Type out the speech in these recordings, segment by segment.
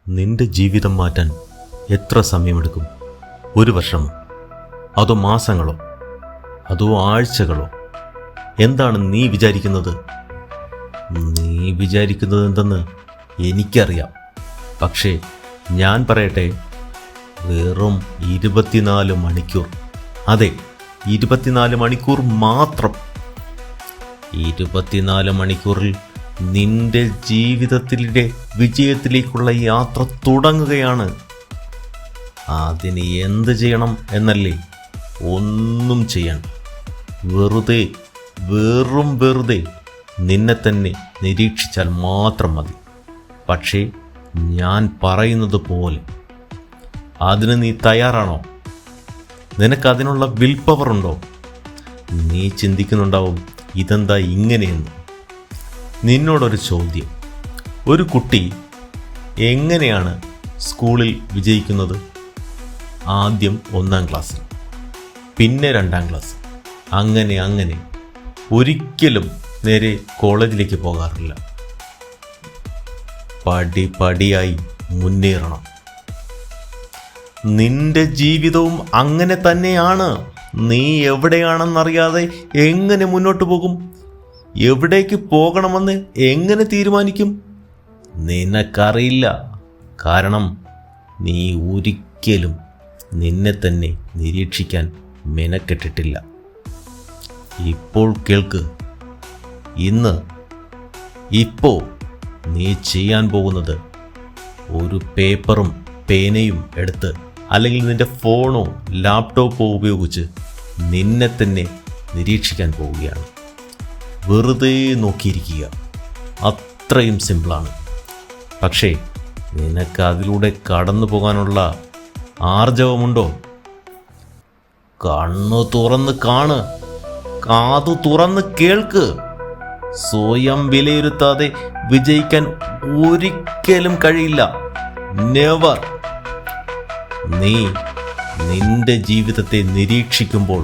നിന്റെ ജീവിതം മാറ്റാൻ എത്ര സമയമെടുക്കും? 1 വർഷമോ? അതോ മാസങ്ങളോ? അതോ ആഴ്ചകളോ? എന്താണ് നീ വിചാരിക്കുന്നത്? നീ വിചാരിക്കുന്നത് എന്തെന്ന് എനിക്കറിയാം. പക്ഷേ ഞാൻ പറയട്ടെ, വെറും 24 മണിക്കൂർ. അതെ, 24 മണിക്കൂർ മാത്രം. 24 മണിക്കൂറിൽ നിന്റെ ജീവിതത്തിലെ വിജയത്തിലേക്കുള്ള യാത്ര തുടങ്ങുകയാണ്. അതിന് എന്ത് ചെയ്യണം എന്നല്ലേ? ഒന്നും ചെയ്യണം. വെറുതെ നിന്നെ തന്നെ നിരീക്ഷിച്ചാൽ മാത്രം മതി. പക്ഷേ ഞാൻ പറയുന്നത് പോലെ അതിന് നീ തയ്യാറാണോ? നിനക്കതിനുള്ള വിൽ പവർ ഉണ്ടോ? നീ ചിന്തിക്കുന്നുണ്ടാവും, ഇതെന്താ ഇങ്ങനെയെന്ന്. നിന്നോടൊരു ചോദ്യം. ഒരു കുട്ടി എങ്ങനെയാണ് സ്കൂളിൽ വിജയിക്കുന്നത്? ആദ്യം 1-ാം ക്ലാസ്സിൽ, പിന്നെ 2-ാം ക്ലാസ്, അങ്ങനെ ഒരിക്കലും നേരെ കോളേജിലേക്ക് പോകാറില്ല. പടിപടിയായി മുന്നേറണം. നിന്റെ ജീവിതവും അങ്ങനെ തന്നെയാണ്. നീ എവിടെയാണെന്നറിയാതെ എങ്ങനെ മുന്നോട്ട് പോകും? എവിടേക്ക് പോകണമെന്ന് എങ്ങനെ തീരുമാനിക്കും? നിനക്കറിയില്ല. കാരണം നീ ഒരിക്കലും നിന്നെ തന്നെ നിരീക്ഷിക്കാൻ മെനക്കെട്ടിട്ടില്ല. ഇപ്പോൾ കേൾക്ക്. ഇപ്പോൾ നീ ചെയ്യാൻ പോകുന്നത്, ഒരു പേപ്പറും പേനയും എടുത്ത്, അല്ലെങ്കിൽ നിന്റെ ഫോണോ ലാപ്ടോപ്പോ ഉപയോഗിച്ച് നിന്നെ തന്നെ നിരീക്ഷിക്കാൻ പോവുകയാണ്. വെറുതെ നോക്കിയിരിക്കുക. അത്രയും സിമ്പിളാണ്. പക്ഷേ നിനക്ക് അതിലൂടെ കടന്നു പോകാനുള്ള ആർജവമുണ്ടോ? കണ്ണു തുറന്ന് കാണ്, കാതു തുറന്ന് കേൾക്ക്. സ്വയം വിലയിരുത്താതെ വിജയിക്കാൻ ഒരിക്കലും കഴിയില്ല. നെവർ. നീ നിന്റെ ജീവിതത്തെ നിരീക്ഷിക്കുമ്പോൾ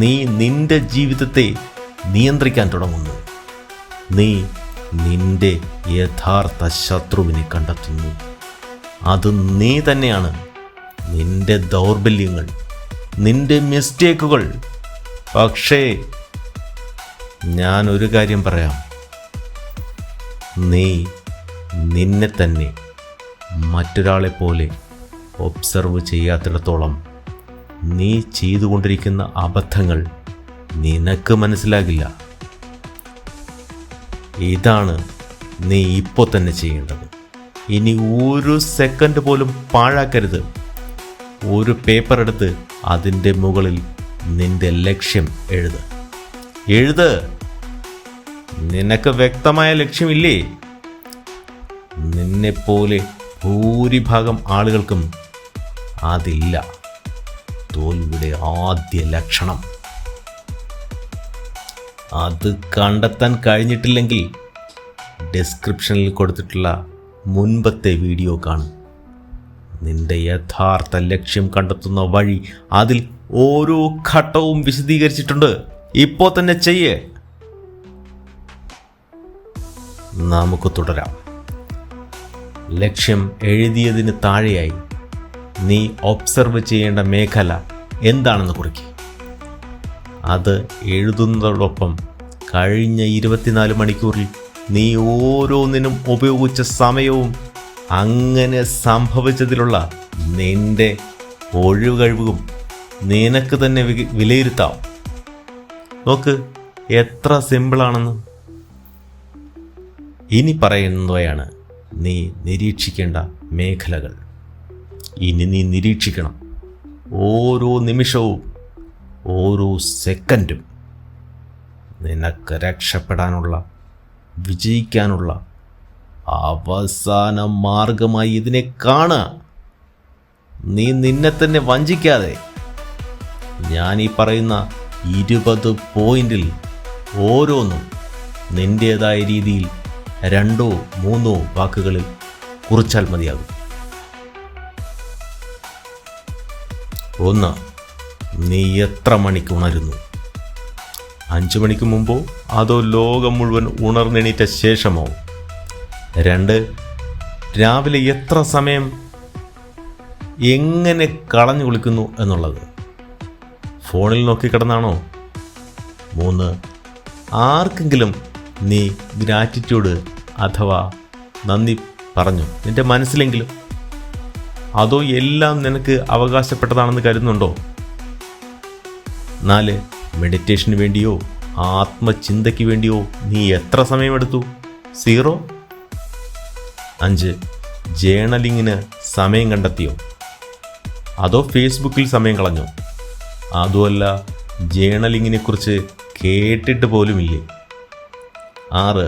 നീ നിന്റെ ജീവിതത്തെ നിയന്ത്രിക്കാൻ തുടങ്ങുന്നു. നീ നിന്റെ യഥാർത്ഥ ശത്രുവിനെ കണ്ടെത്തുന്നു. അത് നീ തന്നെയാണ്. നിന്റെ ദൗർബല്യങ്ങൾ, നിന്റെ മിസ്റ്റേക്കുകൾ. പക്ഷേ ഞാൻ ഒരു കാര്യം പറയാം. നീ നിന്നെ തന്നെ മറ്റൊരാളെ പോലെ ഒബ്സർവ് ചെയ്യാത്തിടത്തോളം നീ ചെയ്തുകൊണ്ടിരിക്കുന്ന അബദ്ധങ്ങൾ നിനക്ക് മനസ്സിലാകില്ല. ഇതാണ് നീ ഇപ്പോൾ തന്നെ ചെയ്യേണ്ടത്. ഇനി ഒരു സെക്കൻഡ് പോലും പാഴാക്കരുത്. ഒരു പേപ്പർ എടുത്ത് അതിൻ്റെ മുകളിൽ നിന്റെ ലക്ഷ്യം എഴുത്. നിനക്ക് വ്യക്തമായ ലക്ഷ്യമില്ലേ? നിന്നെപ്പോലെ ഭൂരിഭാഗം ആളുകൾക്കും അതില്ല. തോൽവിയുടെ ആദ്യ ലക്ഷണം. അത് കണ്ടെത്താൻ കഴിഞ്ഞിട്ടില്ലെങ്കിൽ ഡിസ്ക്രിപ്ഷനിൽ കൊടുത്തിട്ടുള്ള മുൻപത്തെ വീഡിയോ കാണും. നിന്റെ യഥാർത്ഥ ലക്ഷ്യം കണ്ടെത്തുന്ന വഴി അതിൽ ഓരോ ഘട്ടവും വിശദീകരിച്ചിട്ടുണ്ട്. ഇപ്പോൾ തന്നെ ചെയ്യേ. നമുക്ക് തുടരാം. ലക്ഷ്യം എഴുതിയതിന് താഴെയായി നീ ഒബ്സർവ് ചെയ്യേണ്ട മേഖല എന്താണെന്ന് കുറിക്കുക. അത് എഴുതുന്നതോടൊപ്പം കഴിഞ്ഞ 24 മണിക്കൂറിൽ നീ ഓരോന്നിനും ഉപയോഗിച്ച സമയവും അങ്ങനെ സംഭവിച്ചതിലുള്ള നിന്റെ ഒഴികഴിവും നിനക്ക് തന്നെ വിലയിരുത്താം. നോക്ക് എത്ര സിമ്പിളാണെന്ന്. ഇനി പറയുന്നവയാണ് നീ നിരീക്ഷിക്കേണ്ട മേഖലകൾ. ഇനി നീ നിരീക്ഷിക്കണം. ഓരോ നിമിഷവും, ഓരോ സെക്കൻഡും നിനക്ക് രക്ഷപ്പെടാനുള്ള, വിജയിക്കാനുള്ള അവസാന മാർഗമായി ഇതിനെ കാണുക. നീ നിന്നെ തന്നെ വഞ്ചിക്കാതെ. ഞാൻ ഈ പറയുന്ന 20 പോയിന്റിൽ ഓരോന്നും നിൻ്റേതായ രീതിയിൽ 2-3 വാക്കുകളിൽ കുറിച്ചാൽ മതിയാകും. 1. നീ എത്ര മണിക്ക് ഉണരുന്നു? 5 മണിക്ക് മുമ്പോ അതോ ലോകം മുഴുവൻ ഉണർന്നെണീറ്റ ശേഷമോ? 2. രാവിലെ എത്ര സമയം എങ്ങനെ കളഞ്ഞു കുളിക്കുന്നു എന്നുള്ളത് ഫോണിൽ നോക്കിക്കിടന്നാണോ? 3, ആർക്കെങ്കിലും നീ ഗ്രാറ്റിറ്റ്യൂഡ് അഥവാ നന്ദി പറഞ്ഞു നിന്റെ മനസ്സിലെങ്കിലും? അതോ എല്ലാം നിനക്ക് അവകാശപ്പെട്ടതാണെന്ന് കരുതുന്നുണ്ടോ? 4, മെഡിറ്റേഷന് വേണ്ടിയോ ആത്മചിന്തയ്ക്ക് വേണ്ടിയോ നീ എത്ര സമയമെടുത്തു? 0. 5, ജേണലിങ്ങിന് സമയം കണ്ടെത്തിയോ? അതോ ഫേസ്ബുക്കിൽ സമയം കളഞ്ഞോ? അതുമല്ല, ജേണലിങ്ങിനെ കുറിച്ച് കേട്ടിട്ട് പോലുമില്ലേ? 6,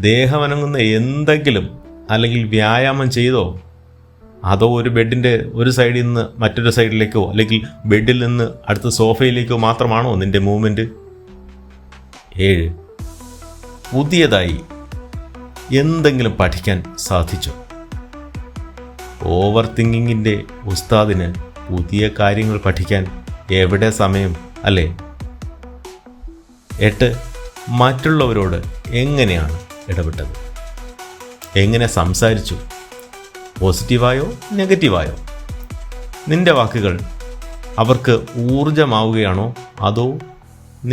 ദേഹമനങ്ങുന്ന എന്തെങ്കിലും അല്ലെങ്കിൽ വ്യായാമം ചെയ്തോ? അതോ ഒരു ബെഡിൻ്റെ ഒരു സൈഡിൽ നിന്ന് മറ്റൊരു സൈഡിലേക്കോ അല്ലെങ്കിൽ ബെഡിൽ നിന്ന് അടുത്ത സോഫയിലേക്കോ മാത്രമാണോ നിന്റെ മൂവ്മെൻറ്റ്? 7, പുതിയതായി എന്തെങ്കിലും പഠിക്കാൻ സാധിച്ചോ? ഓവർ തിങ്കിങ്ങിൻ്റെ ഉസ്താദിന് പുതിയ കാര്യങ്ങൾ പഠിക്കാൻ എവിടെ സമയം അല്ലേ? 8, മറ്റുള്ളവരോട് എങ്ങനെയാണ് ഇടപെട്ടത്? എങ്ങനെ സംസാരിച്ചു? പോസിറ്റീവായോ നെഗറ്റീവായോ? നിന്റെ വാക്കുകൾ അവർക്ക് ഊർജമാവുകയാണോ അതോ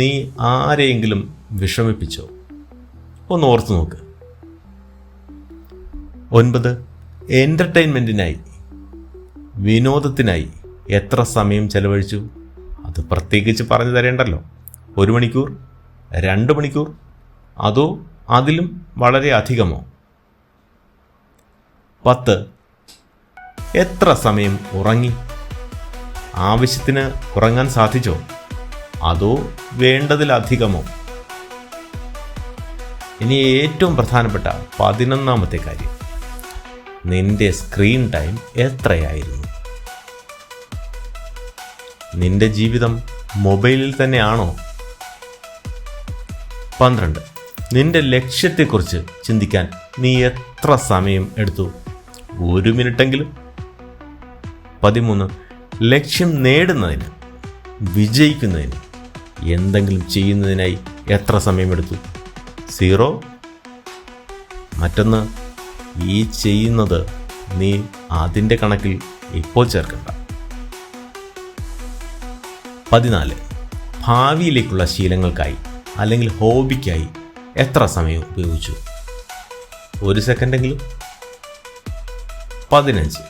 നീ ആരെയെങ്കിലും വിഷമിപ്പിച്ചോ? ഒന്ന് ഓർത്തു നോക്ക്. 9, എൻ്റർടൈൻമെൻറ്റിനായി വിനോദത്തിനായി എത്ര സമയം ചെലവഴിച്ചു? അത് പ്രത്യേകിച്ച് പറഞ്ഞു തരേണ്ടല്ലോ. 1 മണിക്കൂർ, 2 മണിക്കൂർ, അതോ അതിലും വളരെ അധികമോ? 10, എത്ര സമയം ഉറങ്ങി? ആവശ്യത്തിന് ഉറങ്ങാൻ സാധിച്ചോ അതോ വേണ്ടതിലധികമോ? ഇനി ഏറ്റവും പ്രധാനപ്പെട്ട 11ാമത്തെ കാര്യം, നിന്റെ സ്ക്രീൻ ടൈം എത്രയായിരുന്നു? നിന്റെ ജീവിതം മൊബൈലിൽ തന്നെയാണോ? 12, നിന്റെ ലക്ഷ്യത്തെക്കുറിച്ച് ചിന്തിക്കാൻ നീ എത്ര സമയം എടുത്തു? 1 മിനിറ്റെങ്കിലും? 13, ലക്ഷ്യം നേടുന്നതിന് വിജയിക്കുന്നതിന് എന്തെങ്കിലും ചെയ്യുന്നതിനായി എത്ര സമയമെടുത്തു? 0. മറ്റൊന്ന്, ഈ ചെയ്യുന്നത് നീ അതിൻ്റെ കണക്കിൽ ഇപ്പോൾ ചേർക്കണ്ട. 14, ഭാവിയിലേക്കുള്ള ശീലങ്ങൾക്കായി അല്ലെങ്കിൽ ഹോബിക്കായി എത്ര സമയം ഉപയോഗിച്ചു? 1 സെക്കൻഡെങ്കിലും? 15,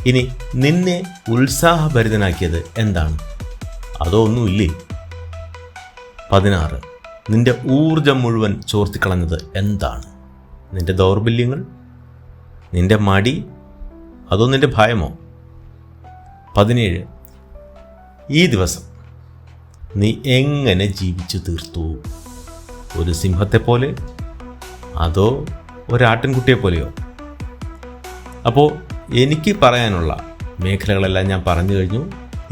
ഇനി നിന്നെ ഉത്സാഹഭരിതനാക്കിയത് എന്താണ്? അതോ ഒന്നുമില്ലേ? 16, നിന്റെ ഊർജം മുഴുവൻ ചോർത്തിക്കളഞ്ഞത് എന്താണ്? നിന്റെ ദൗർബല്യങ്ങൾ, നിന്റെ മടി, അതോ നിന്റെ ഭയമോ? 17, ഈ ദിവസം നീ എങ്ങനെ ജീവിച്ചു തീർത്തു? ഒരു സിംഹത്തെപ്പോലെ അതോ ഒരാട്ടിൻകുട്ടിയെപ്പോലെയോ? അപ്പോൾ എനിക്ക് പറയാനുള്ള മേഖലകളെല്ലാം ഞാൻ പറഞ്ഞു കഴിഞ്ഞു.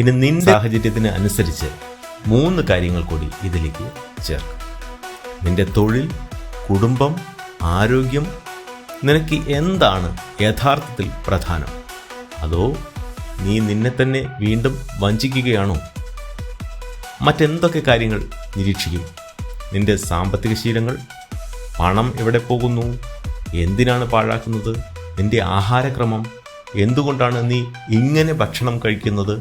ഇനി നിന്റെ സാഹചര്യത്തിന് അനുസരിച്ച് 3 കാര്യങ്ങൾ കൂടി ഇതിലേക്ക് ചേർക്കും. നിന്റെ തൊഴിൽ, കുടുംബം, ആരോഗ്യം. നിനക്ക് എന്താണ് യഥാർത്ഥത്തിൽ പ്രധാനം? അതോ നീ നിന്നെ തന്നെ വീണ്ടും വഞ്ചിക്കുകയാണോ? മറ്റെന്തൊക്കെ കാര്യങ്ങൾ നിരീക്ഷിക്കും? നിന്റെ സാമ്പത്തിക ശീലങ്ങൾ, പണം എവിടെ പോകുന്നു, എന്തിനാണ് പാഴാക്കുന്നത്, നിന്റെ ആഹാരക്രമം, എന്തുകൊണ്ടാണ് നീ ഇങ്ങനെ ഭക്ഷണം കഴിക്കുന്നത്,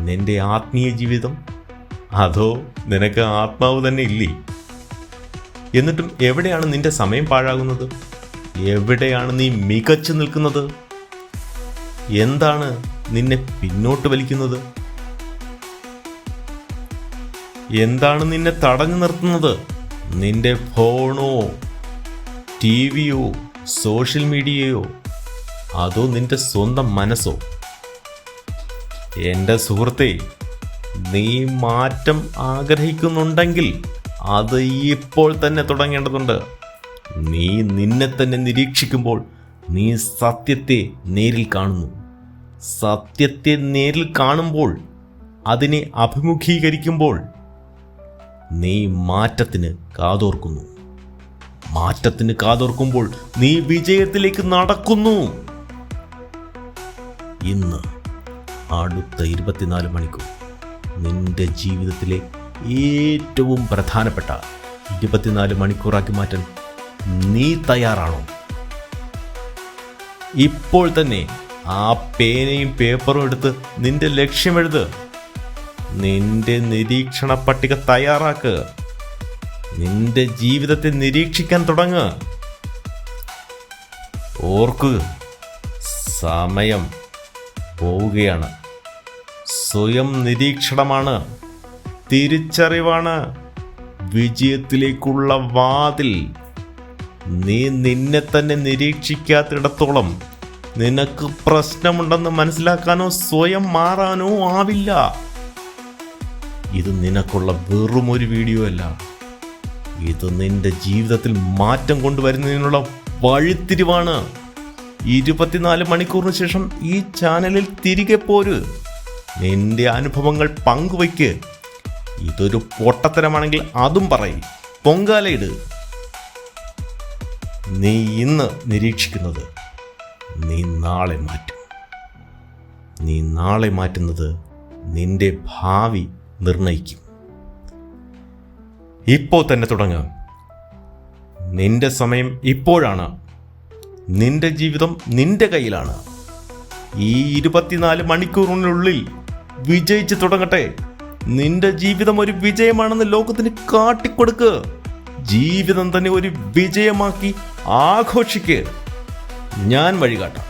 നിന്റെ ആത്മീയ ജീവിതം, അതോ നിനക്ക് ആത്മാവ് തന്നെ ഇല്ലേ? എന്നിട്ടും എവിടെയാണ് നിന്റെ സമയം പാഴാകുന്നത്? എവിടെയാണ് നീ മികച്ചു നിൽക്കുന്നത്? എന്താണ് നിന്നെ പിന്നോട്ട് വലിക്കുന്നത്? എന്താണ് നിന്നെ തടഞ്ഞു നിർത്തുന്നത്? നിന്റെ ഫോണോ ടിവിയോ സോഷ്യൽ മീഡിയയോ അതോ നിന്റെ സ്വന്തം മനസ്സോ? എൻ്റെ സുഹൃത്തേ, നീ മാറ്റം ആഗ്രഹിക്കുന്നുണ്ടെങ്കിൽ അത് ഇപ്പോൾ തന്നെ തുടങ്ങേണ്ടതുണ്ട്. നീ നിന്നെ തന്നെ നിരീക്ഷിക്കുമ്പോൾ നീ സത്യത്തെ നേരിൽ കാണുന്നു. സത്യത്തെ നേരിൽ കാണുമ്പോൾ, അതിനെ അഭിമുഖീകരിക്കുമ്പോൾ നീ മാറ്റത്തിന് കാതോർക്കുന്നു. മാറ്റത്തിന് കാതോർക്കുമ്പോൾ നീ വിജയത്തിലേക്ക് നടക്കുന്നു. ഇന്ന് അടുത്ത 24 മണിക്കൂർ നിന്റെ ജീവിതത്തിലെ ഏറ്റവും പ്രധാനപ്പെട്ട 24 മണിക്കൂറാക്കി മാറ്റാൻ നീ തയ്യാറാണോ? ഇപ്പോൾ തന്നെ ആ പേനയും പേപ്പറും എടുത്ത് നിന്റെ ലക്ഷ്യമെഴുത്. നിന്റെ നിരീക്ഷണ പട്ടിക തയ്യാറാക്ക്. നിന്റെ ജീവിതത്തെ നിരീക്ഷിക്കാൻ തുടങ്ങ്. ഓർക്കുക, സമയം പോവുകയാണ്. സ്വയം നിരീക്ഷണമാണ്, തിരിച്ചറിവാണ് വിജയത്തിലേക്കുള്ള വാതിൽ. നീ നിന്നെ തന്നെ നിരീക്ഷിക്കാത്തിടത്തോളം നിനക്ക് പ്രശ്നമുണ്ടെന്ന് മനസ്സിലാക്കാനോ സ്വയം മാറാനോ ആവില്ല. ഇത് നിനക്കുള്ള വെറും ഒരു വീഡിയോ അല്ല, ഇത് നിന്റെ ജീവിതത്തിൽ മാറ്റം കൊണ്ടുവരുന്നതിനുള്ള വഴിത്തിരിവാണ്. 24 മണിക്കൂറിന് ശേഷം ഈ ചാനലിൽ തിരികെ പോര്. നിന്റെ അനുഭവങ്ങൾ പങ്കുവയ്ക്ക്. ഇതൊരു പൊട്ടത്തരമാണെങ്കിൽ അതും പറയും, പൊങ്കാലയിട്. നീ ഇന്ന് നിരീക്ഷിക്കുന്നത് നീ നാളെ മാറ്റും. നീ നാളെ മാറ്റുന്നത് നിന്റെ ഭാവി നിർണയിക്കും. ഇപ്പോൾ തന്നെ തുടങ്ങാം. നിന്റെ സമയം ഇപ്പോഴാണ്. നിന്റെ ജീവിതം നിന്റെ കയ്യിലാണ്. ഈ 24 മണിക്കൂറിനുള്ളിൽ വിജയിച്ച് തുടങ്ങട്ടെ. നിന്റെ ജീവിതം ഒരു വിജയമാണെന്ന് ലോകത്തിന് കാട്ടിക്കൊടുക്ക്. ജീവിതം തന്നെ ഒരു വിജയമാക്കി ആഘോഷിക്ക്. ഞാൻ വഴികാട്ടാം.